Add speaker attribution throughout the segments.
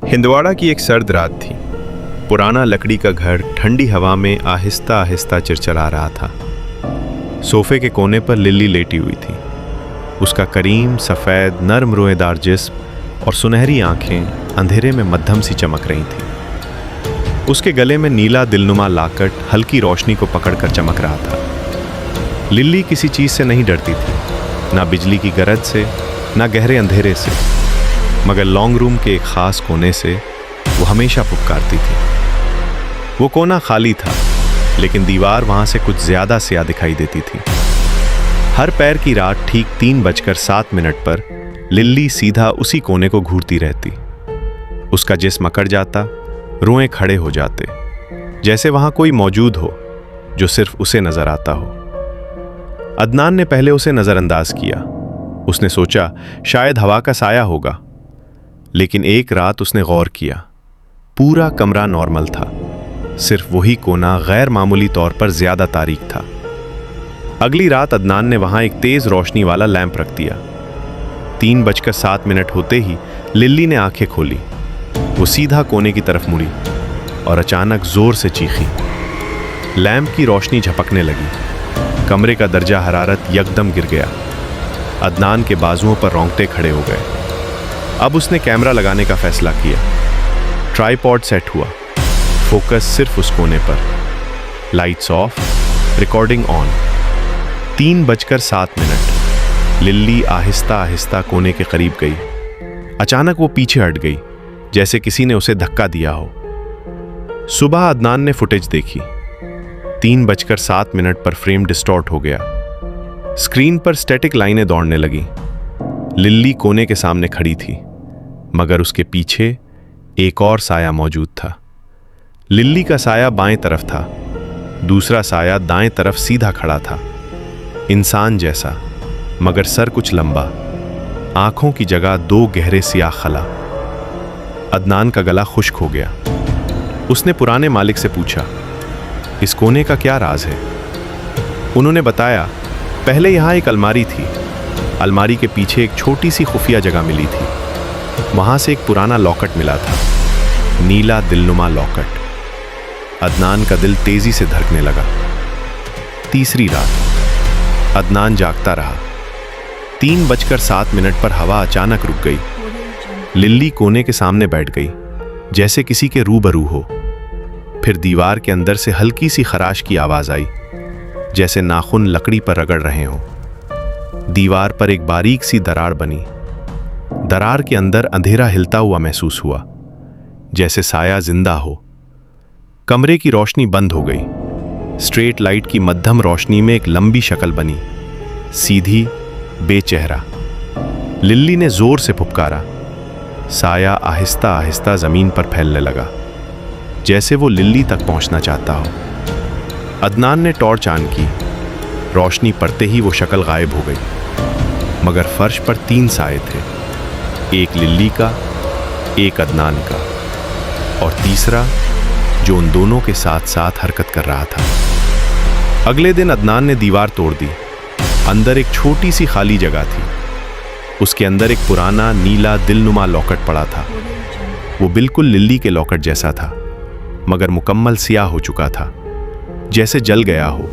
Speaker 1: हिंदवाड़ा की एक सर्द रात थी। पुराना लकड़ी का घर ठंडी हवा में आहिस्ता आहिस्ता चिरचला रहा था। सोफे के कोने पर लिल्ली लेटी हुई थी। उसका करीम सफ़ेद नर्म रोएदार जिस्म और सुनहरी आंखें अंधेरे में मध्यम सी चमक रही थीं। उसके गले में नीला दिलनुमा लाकट हल्की रोशनी को पकड़कर चमक रहा था। लिल्ली किसी चीज़ से नहीं डरती थी, ना बिजली की गरज से, ना गहरे अंधेरे से, मगर लॉन्ग रूम के एक ख़ास कोने से वो हमेशा पुकारती थी। वो कोना खाली था, लेकिन दीवार वहाँ से कुछ ज़्यादा स्याह दिखाई देती थी। हर पैर की रात ठीक 3:07 पर लिल्ली सीधा उसी कोने को घूरती रहती। उसका जिस्म अकड़ जाता, रोएं खड़े हो जाते, जैसे वहाँ कोई मौजूद हो जो सिर्फ उसे नज़र आता हो। अदनान ने पहले उसे नज़रअंदाज किया। उसने सोचा शायद हवा का साया होगा, लेकिन एक रात उसने गौर किया। पूरा कमरा नॉर्मल था, सिर्फ वही कोना गैर मामूली तौर पर ज्यादा तारीक था। अगली रात अदनान ने वहां एक तेज रोशनी वाला लैंप रख दिया। 3:07 होते ही लिल्ली ने आंखें खोली। वो सीधा कोने की तरफ मुड़ी और अचानक जोर से चीखी। लैंप की रोशनी झपकने लगी। कमरे का दर्जा हरारत यकदम गिर गया। अदनान के बाजुओं पर रोंगटे खड़े हो गए। अब उसने कैमरा लगाने का फैसला किया। ट्राइपॉड सेट हुआ, फोकस सिर्फ उस कोने पर। Lights off, recording on. 3:07 Lillie Aahista Aahista कोने के करीब गई। अचानक वो पीछे हट गई, जैसे किसी ने उसे धक्का दिया हो। सुबह अदनान ने फुटेज देखी। 3:07 पर फ्रेम डिस्टॉर्ट हो गया। स्क्रीन पर स्टैटिक लाइनें दौड़ने लगी। लिल्ली कोने के सामने खड़ी थी, मगर उसके पीछे एक और साया मौजूद था। लिल्ली का साया बाएं तरफ था, दूसरा साया दाएं तरफ सीधा खड़ा था। इंसान जैसा, मगर सर कुछ लंबा, आंखों की जगह 2 गहरे सियाह खला। अदनान का गला खुश्क हो गया। उसने पुराने मालिक से पूछा, इस कोने का क्या राज है? उन्होंने बताया, पहले यहां एक अलमारी थी। अलमारी के पीछे एक छोटी सी खुफिया जगह मिली थी। वहां से एक पुराना लॉकेट मिला था, नीला दिलनुमा लॉकेट। अदनान का दिल तेजी से धड़कने लगा। तीसरी रात अदनान जागता रहा। 3:07 पर हवा अचानक रुक गई। लिल्ली कोने के सामने बैठ गई, जैसे किसी के रूबरू हो। फिर दीवार के अंदर से हल्की सी खराश की आवाज आई, जैसे नाखून लकड़ी पर रगड़ रहे हों। दीवार पर एक बारीक सी दरार बनी। दरार के अंदर अंधेरा हिलता हुआ महसूस हुआ, जैसे साया जिंदा हो। कमरे की रोशनी बंद हो गई। स्ट्रेट लाइट की मध्यम रोशनी में एक लंबी शक्ल बनी, सीधी, बेचेहरा। लिल्ली ने जोर से फुफकारा। साया आहिस्ता आहिस्ता जमीन पर फैलने लगा, जैसे वो लिल्ली तक पहुंचना चाहता हो। अदनान ने टॉर्च ऑन की। रोशनी पड़ते ही वो शक्ल गायब हो गई, मगर फर्श पर 3 साए थे। एक लिल्ली का, एक अदनान का, और तीसरा जो उन दोनों के साथ साथ हरकत कर रहा था। अगले दिन अदनान ने दीवार तोड़ दी। अंदर एक छोटी सी खाली जगह थी। उसके अंदर एक पुराना नीला दिलनुमा लॉकेट पड़ा था। वो बिल्कुल लिल्ली के लॉकेट जैसा था, मगर मुकम्मल सियाह हो चुका था, जैसे जल गया हो।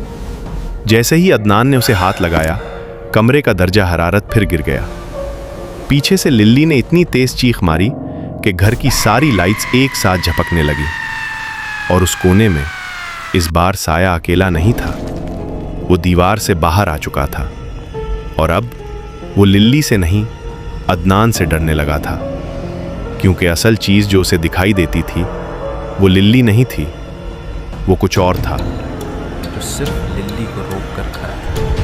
Speaker 1: जैसे ही अदनान ने उसे हाथ लगाया, कमरे का दर्जा हरारत फिर गिर गया। पीछे से लिल्ली ने इतनी तेज चीख मारी कि घर की सारी लाइट्स एक साथ झपकने लगी। और उस कोने में इस बार साया अकेला नहीं था। वो दीवार से बाहर आ चुका था, और अब वो लिल्ली से नहीं, अदनान से डरने लगा था। क्योंकि असल चीज जो उसे दिखाई देती थी वो लिल्ली नहीं थी, वो कुछ और था,
Speaker 2: जो सिर्फ लिल्ली को रोक कर खड़ा था।